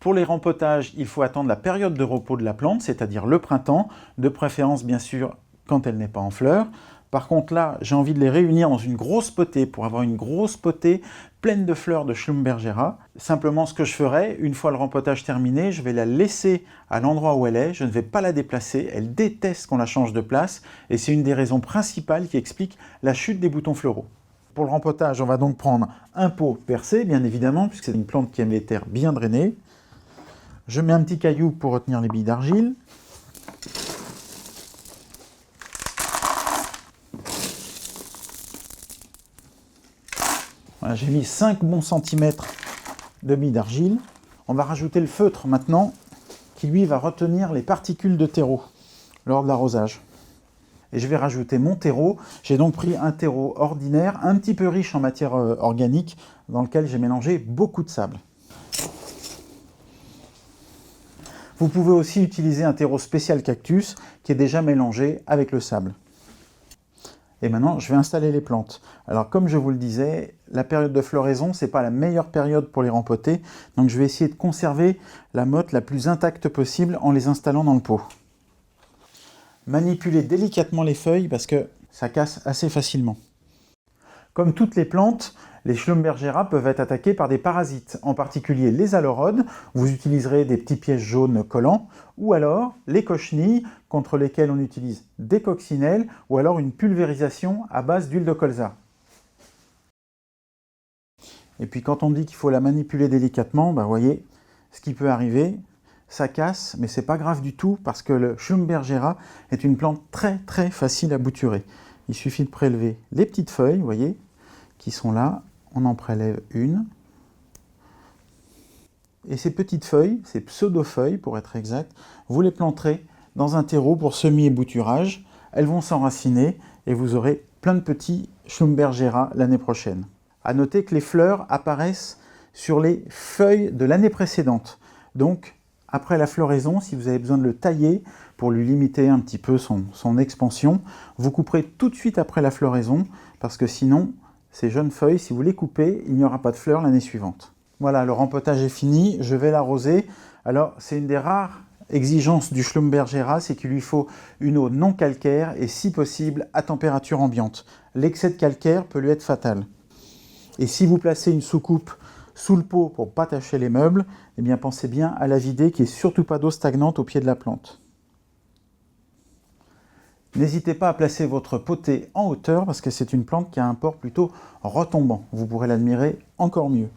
Pour les rempotages, il faut attendre la période de repos de la plante, c'est-à-dire le printemps, de préférence bien sûr quand elle n'est pas en fleurs. Par contre là, j'ai envie de les réunir dans une grosse potée pour avoir une grosse potée pleine de fleurs de Schlumbergera. Simplement ce que je ferai, une fois le rempotage terminé, je vais la laisser à l'endroit où elle est, je ne vais pas la déplacer, elle déteste qu'on la change de place et c'est une des raisons principales qui explique la chute des boutons floraux. Pour le rempotage, on va donc prendre un pot percé, bien évidemment, puisque c'est une plante qui aime les terres bien drainées. Je mets un petit caillou pour retenir les billes d'argile. Voilà, j'ai mis 5 bons centimètres de billes d'argile. On va rajouter le feutre maintenant, qui lui va retenir les particules de terreau lors de l'arrosage. Et je vais rajouter mon terreau. J'ai donc pris un terreau ordinaire, un petit peu riche en matière organique, dans lequel j'ai mélangé beaucoup de sable. Vous pouvez aussi utiliser un terreau spécial cactus qui est déjà mélangé avec le sable. Et maintenant, je vais installer les plantes. Alors, comme je vous le disais, la période de floraison, ce n'est pas la meilleure période pour les rempoter. Donc, je vais essayer de conserver la motte la plus intacte possible en les installant dans le pot. Manipulez délicatement les feuilles parce que ça casse assez facilement. Comme toutes les plantes, les Schlumbergera peuvent être attaquées par des parasites, en particulier les aleurodes. Vous utiliserez des petits pièges jaunes collants, ou alors les cochenilles, contre lesquelles on utilise des coccinelles, ou alors une pulvérisation à base d'huile de colza. Et puis quand on dit qu'il faut la manipuler délicatement, vous voyez, ce qui peut arriver, ça casse, mais c'est pas grave du tout, parce que le Schlumbergera est une plante très facile à bouturer. Il suffit de prélever les petites feuilles, vous voyez, qui sont là. On en prélève une. Et ces petites feuilles, ces pseudo-feuilles pour être exact, vous les planterez dans un terreau pour semis et bouturage. Elles vont s'enraciner et vous aurez plein de petits Schlumbergera l'année prochaine. À noter que les fleurs apparaissent sur les feuilles de l'année précédente. Donc, après la floraison, si vous avez besoin de le tailler pour lui limiter un petit peu son expansion, vous couperez tout de suite après la floraison, parce que sinon, ces jeunes feuilles, si vous les coupez, il n'y aura pas de fleurs l'année suivante. Voilà, le rempotage est fini, je vais l'arroser. Alors, c'est une des rares exigences du Schlumbergera, c'est qu'il lui faut une eau non calcaire et si possible à température ambiante. L'excès de calcaire peut lui être fatal. Et si vous placez une soucoupe sous le pot pour ne pas tacher les meubles, eh bien pensez bien à la vider, qu'il n'y ait surtout pas d'eau stagnante au pied de la plante. N'hésitez pas à placer votre potée en hauteur parce que c'est une plante qui a un port plutôt retombant. Vous pourrez l'admirer encore mieux.